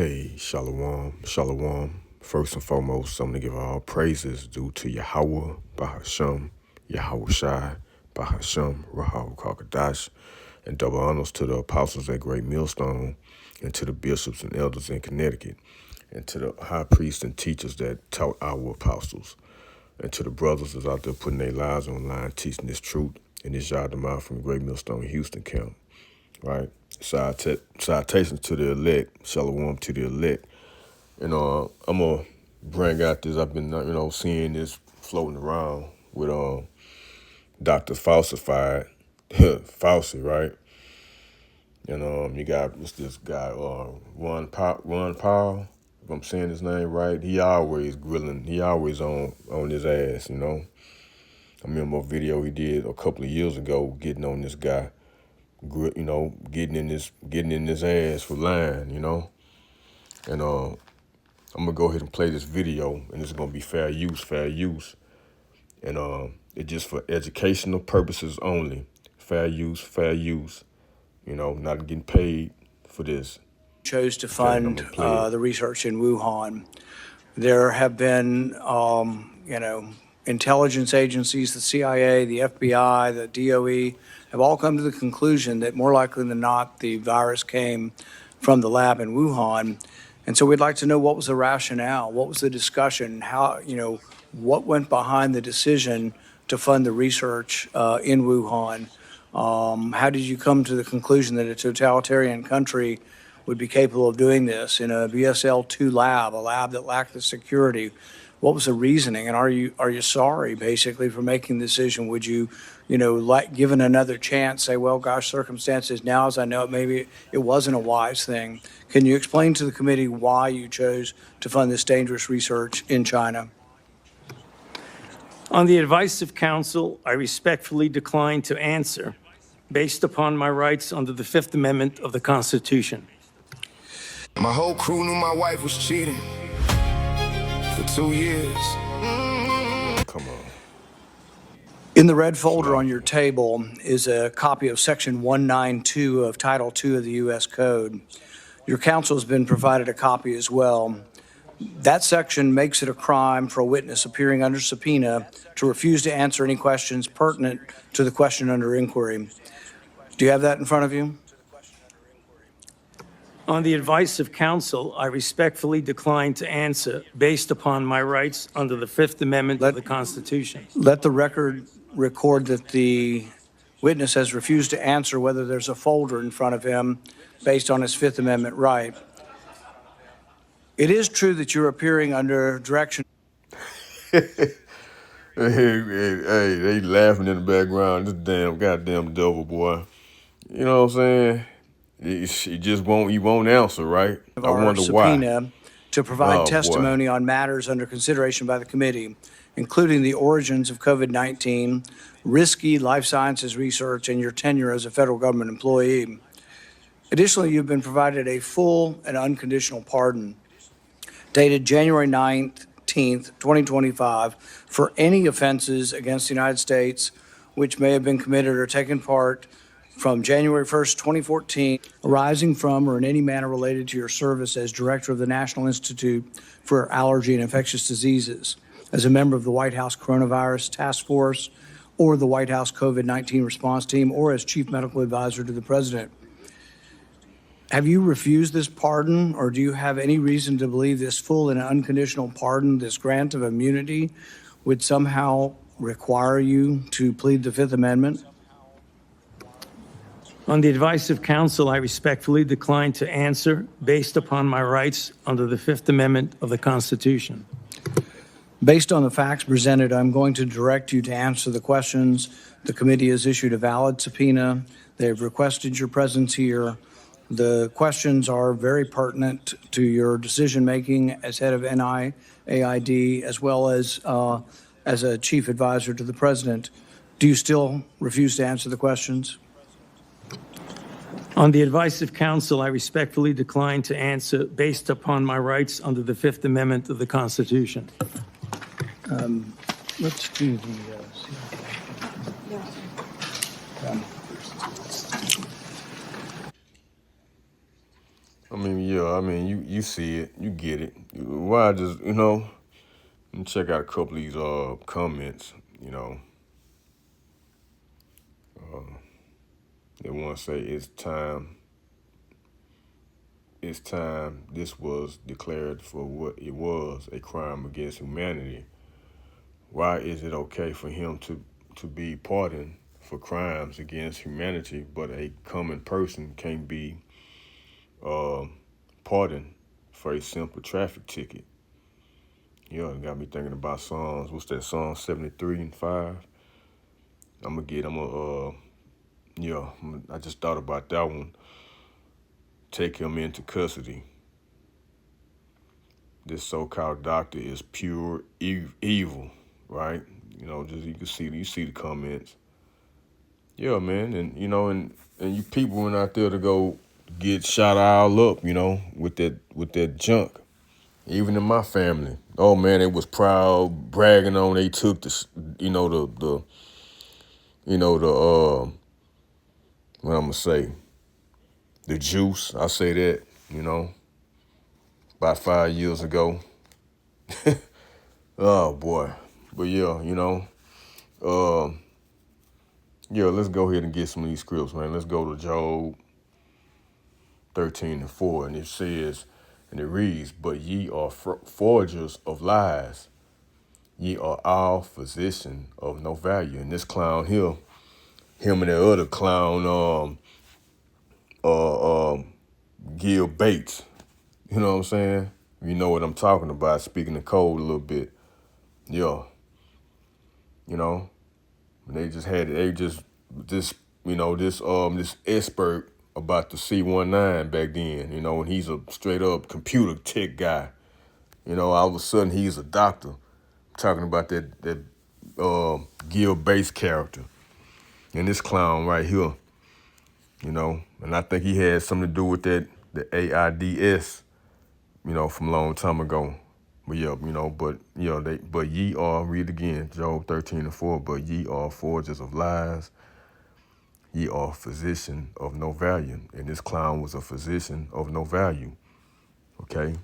Hey, Shalom, Shalom. First and foremost, I'm going to give all praises due to Yahweh, Bahasham, Yahweh Shai, Bahasham, Rahal Kakadash, and double honors to the apostles at Great Millstone, and to the bishops and elders in Connecticut, and to the high priests and teachers that taught our apostles, and to the brothers that's out there putting their lives on the line, teaching this truth in this Yardamah from Great Millstone Houston camp. Right? Citations to the elect, shalom to the elect. And I'm going to bring out this. I've been, seeing this floating around with Dr. Falsified, Fauci, right? And you got, what's this guy, Ron Paul, if I'm saying his name right. He always grilling, he always on his ass, I remember a video he did a couple of years ago getting on this guy, getting in his ass for lying, And I'm gonna go ahead and play this video, and it's gonna be fair use. And it's just for educational purposes only. Fair use. Not getting paid for this. Chose to fund the research in Wuhan. There have been, intelligence agencies, the CIA, the FBI, the DOE, have all come to the conclusion that more likely than not, the virus came from the lab in Wuhan. And so we'd like to know what was the rationale, what was the discussion, what went behind the decision to fund the research in Wuhan? How did you come to the conclusion that a totalitarian country would be capable of doing this in a BSL-2 lab, a lab that lacked the security? What was the reasoning? And are you sorry, basically, for making the decision? Would you, given another chance, say, well, gosh, circumstances now, as I know it, maybe it wasn't a wise thing. Can you explain to the committee why you chose to fund this dangerous research in China? On the advice of counsel, I respectfully decline to answer based upon my rights under the Fifth Amendment of the Constitution. My whole crew knew my wife was cheating for 2 years. Come on. In the red folder on your table is a copy of Section 192 of Title II of the U.S. Code. Your counsel has been provided a copy as well. That section makes it a crime for a witness appearing under subpoena to refuse to answer any questions pertinent to the question under inquiry. Do you have that in front of you? On the advice of counsel, I respectfully decline to answer based upon my rights under the Fifth Amendment of the Constitution. Let the record record that the witness has refused to answer whether there's a folder in front of him based on his Fifth Amendment right. It is true that you're appearing under direction. Hey, they laughing in the background. This damn goddamn devil, boy. You know what I'm saying? He just won't answer, right? I wonder why. To provide testimony on matters under consideration by the committee, including the origins of COVID-19, risky life sciences research, and your tenure as a federal government employee. Additionally, you've been provided a full and unconditional pardon dated January 19th, 2025, for any offenses against the United States which may have been committed or taken part from January 1st, 2014, arising from or in any manner related to your service as director of the National Institute for Allergy and Infectious Diseases, as a member of the White House Coronavirus Task Force, or the White House COVID-19 response team, or as chief medical advisor to the president. Have you refused this pardon, or do you have any reason to believe this full and unconditional pardon, this grant of immunity, would somehow require you to plead the Fifth Amendment? On the advice of counsel, I respectfully decline to answer based upon my rights under the Fifth Amendment of the Constitution. Based on the facts presented, I'm going to direct you to answer the questions. The committee has issued a valid subpoena. They have requested your presence here. The questions are very pertinent to your decision-making as head of NIAID, as well as a chief advisor to the president. Do you still refuse to answer the questions? On the advice of counsel, I respectfully decline to answer based upon my rights under the Fifth Amendment of the Constitution. Let's do the I mean, yeah, I mean, you see it, you get it. Why just, let me check out a couple of these comments, They want to say it's time this was declared for what it was, a crime against humanity. Why is it okay for him to be pardoned for crimes against humanity, but a common person can't be pardoned for a simple traffic ticket? Yeah, it got me thinking about Psalms. What's that? Psalm 73:5. I just thought about that one. Take him into custody. This so-called doctor is pure evil, right? Just you see the comments. Yeah, man, and you people went out there to go get shot all up, with that junk. Even in my family, oh man, they was proud, bragging on they took the what I'm gonna say, the juice. I say that, about 5 years ago. Oh boy, but yeah, let's go ahead and get some of these scripts, man. Let's go to Job 13:4, and it says, and it reads, "But ye are forgers of lies. Ye are all physician of no value." And this clown here, him and that other clown, Gil Bates. You know what I'm saying? You know what I'm talking about. Speaking the code a little bit. Yeah. This expert about the C-19 back then, and he's a straight up computer tech guy. All of a sudden he's a doctor talking about that Gil Bates character. And this clown right here, and I think he had something to do with the AIDS, from a long time ago. But yeah, but ye are, read again, Job 13:4, but ye are forgers of lies. Ye are physician of no value. And this clown was a physician of no value. Okay?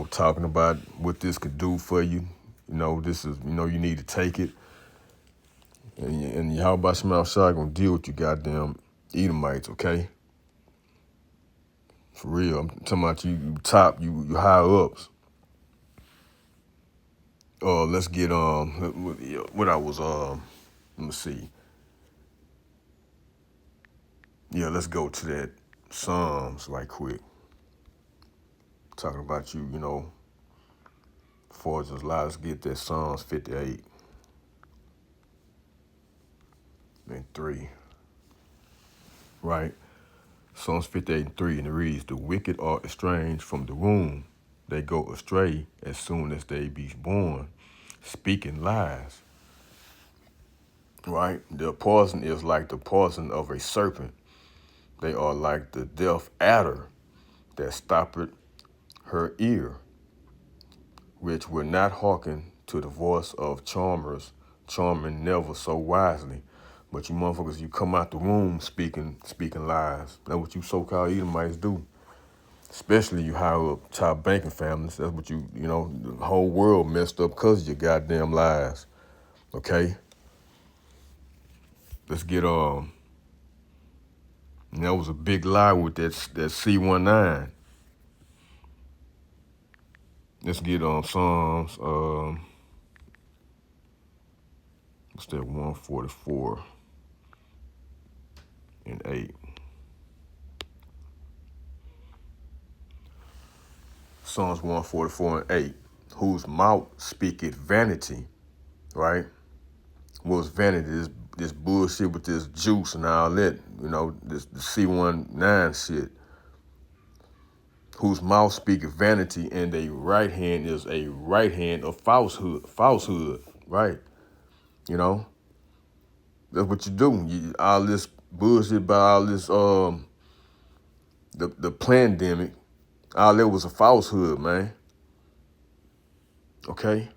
Talking about what this could do for you. This is, you need to take it. And Yahweh Shema Shai gonna deal with you goddamn Edomites, okay? For real. I'm talking about you top, you higher ups. Let's get what I was let me see. Yeah, let's go to that Psalms right quick. Talking about you, forgers lies. Let's get that Psalms 58 and 3. Right? Psalms 58 and 3, and it reads, "The wicked are estranged from the womb. They go astray as soon as they be born, speaking lies." Right? Their poison is like the poison of a serpent. They are like the deaf adder that stoppeth her ear, which will not hearken to the voice of charmers, charming never so wisely. But you motherfuckers, you come out the womb speaking lies. That's what you so-called Edomites do. Especially you higher up top banking families. That's what the whole world messed up because of your goddamn lies. Okay? Let's get and that was a big lie with that C-19. Let's get Psalms what's that, 144 and 8. Psalms 144 and 8. Whose mouth speaketh vanity, right? What's vanity? This bullshit with this juice and all that, this the C-19 shit. Whose mouth speaketh vanity, and a right hand is a right hand of falsehood, right? That's what you do. All this bullshit about all this the pandemic, all that was a falsehood, man. Okay?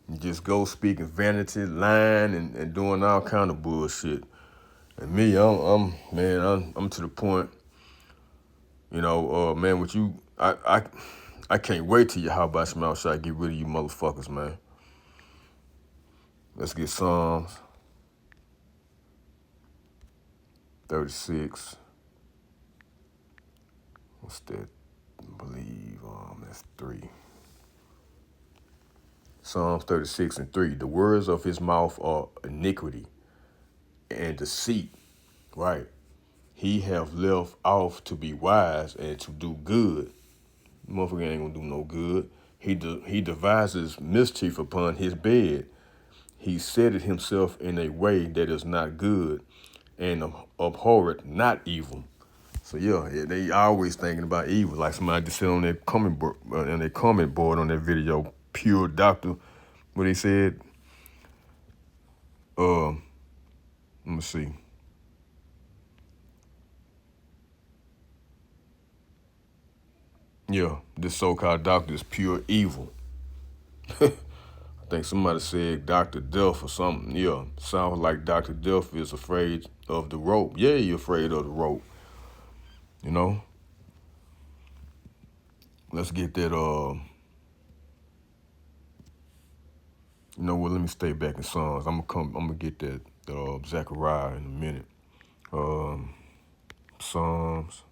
You just go speaking vanity, lying, and doing all kind of bullshit. And me, I'm to the point, man, with you, I can't wait till how about some outside get rid of you motherfuckers, man. Let's get Psalms 36. What's that? I believe that's 3. Psalms 36 and 3. The words of his mouth are iniquity and deceit, right? He have left off to be wise and to do good. Motherfucker ain't gonna do no good. He devises mischief upon his bed. He setteth himself in a way that is not good, and abhorreth not evil. So yeah, they always thinking about evil. Like somebody just said on their comment board on that video, Pure Doctor, what they said. Let me see. Yeah, this so-called doctor is pure evil. I think somebody said Dr. Death or something. Yeah, sounds like Dr. Death is afraid of the rope. Yeah, you're afraid of the rope. Let's get that, let me stay back in Psalms. I'm gonna get that Zechariah in a minute. Psalms,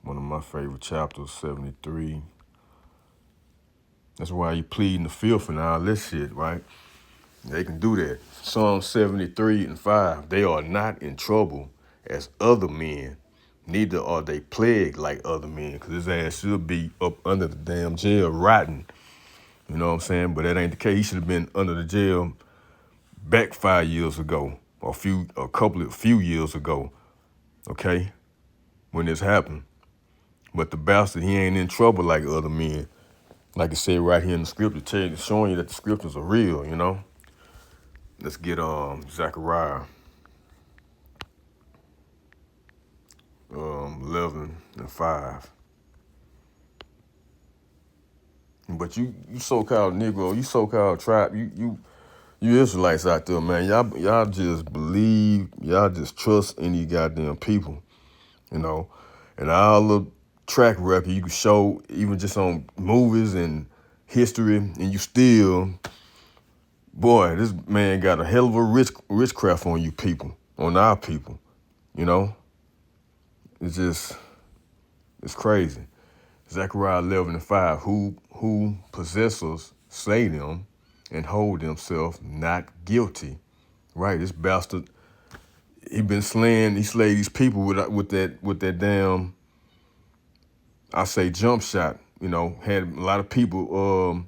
one of my favorite chapters, 73. That's why you pleading the fifth and all this shit, right? They can do that. Psalm 73 and 5. They are not in trouble as other men, neither are they plagued like other men, because his ass should be up under the damn jail rotting. You know what I'm saying? But that ain't the case. He should have been under the jail back 5 years ago, or a few years ago, okay, when this happened. But the bastard, he ain't in trouble like other men. Like it said right here in the scripture, showing you that the scriptures are real, Let's get Zechariah 11 and 5. But you so-called Negro, you so-called tribe, you Israelites out there, man, y'all just believe, y'all just trust any goddamn people, And all the track record you can show, even just on movies and history, and you still, boy, this man got a hell of a witchcraft on you people, on our people, It's crazy. Zechariah 11 and 5, who possessors slay them and hold themselves not guilty. Right, this bastard, he slayed these people with that damn, I say jump shot, had a lot of people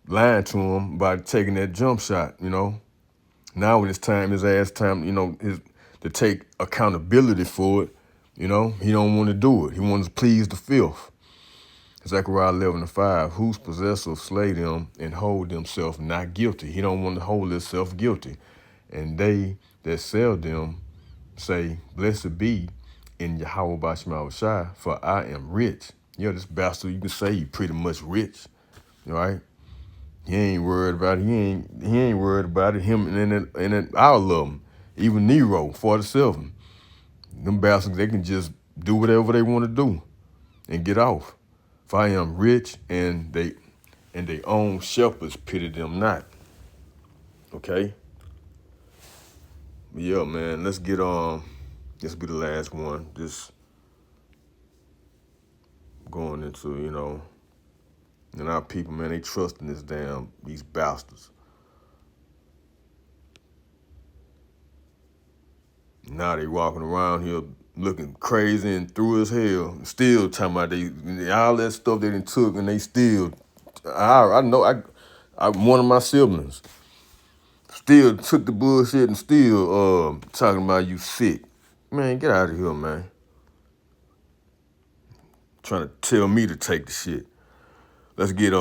lying to him by taking that jump shot, Now when it's time, to take accountability for it, he don't want to do it. He wants to please the filth. Zechariah 11 and 5, whose possessors slay them and hold themselves not guilty. He don't want to hold himself guilty. And they that sell them say, blessed be in Yahweh Bashma Shai, for I am rich. This bastard, you can say he pretty much rich, right? He ain't worried about it. He ain't worried about it. Him and all of them, even Nero, 47. Them bastards, they can just do whatever they want to do and get off. For I am rich, and they own shepherds pity them not. Okay? But yeah, man, let's get this be the last one. Just going into, and our people, man, they trust in these bastards. Now they walking around here looking crazy and through as hell, still talking about all that stuff they done took, and they still, I know, one of my siblings still took the bullshit and still talking about you sick. Man, get out of here, man. Trying to tell me to take the shit. Let's get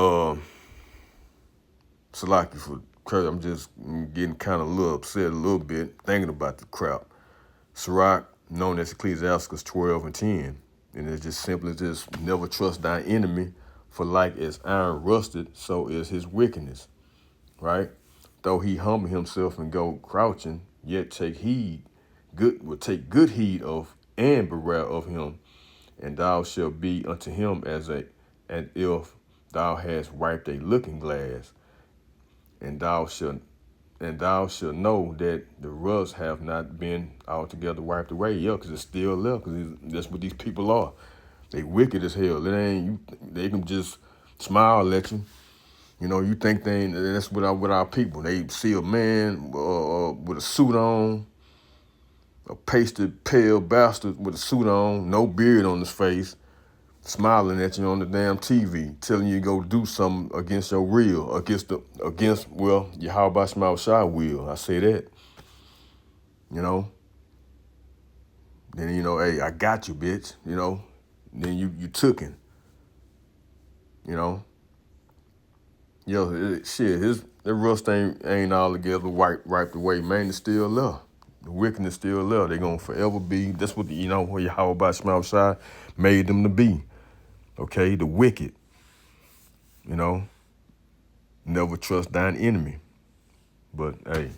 Salaki for crazy. I'm just getting kind of a little upset a little bit thinking about the crap. Sirach, known as Ecclesiastes 12 and 10. And it's just simply just never trust thine enemy, for like as iron rusted, so is his wickedness. Right? Though he humble himself and go crouching, yet take good heed of and beware of him, and thou shalt be unto him as if thou hast wiped a looking glass, and thou shalt know that the rust have not been altogether wiped away. Yeah, because it's still there, because that's what these people are. They wicked as hell. It ain't they can just smile at you. You know, you think that's with our people. They see a man with a suit on, a pasted pale bastard with a suit on, no beard on his face, smiling at you on the damn TV, telling you to go do something against your will, against Yahweh Shema Shai will. I say that. You know. Then hey, I got you, bitch. You know. Then you took him. You know. Yo, that rust ain't all together wiped away, man. It's still there. The wickedness still there. They gonna forever be. That's what what Yahweh Shema Shai made them to be. Okay, the wicked. You know, never trust thine enemy. But hey,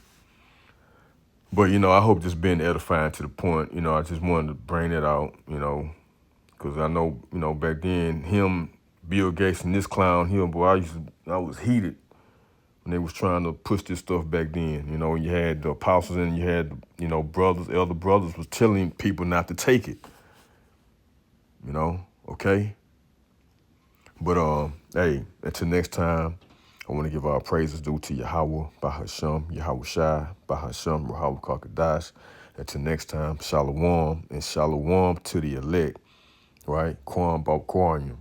I hope this been edifying to the point. I just wanted to bring it out. Because I know back then him, Bill Gates, and this clown here, boy, I was heated when they was trying to push this stuff back then. You had the apostles and you had brothers, elder brothers was telling people not to take it. Okay. But hey, until next time, I want to give our praises due to Yahweh, Bahashem, Yahweh Shai, Bahashem, Rahawah Kakadash. Until next time, Shalom and Shalom to the elect, right? Kwam Bal Kwanyum.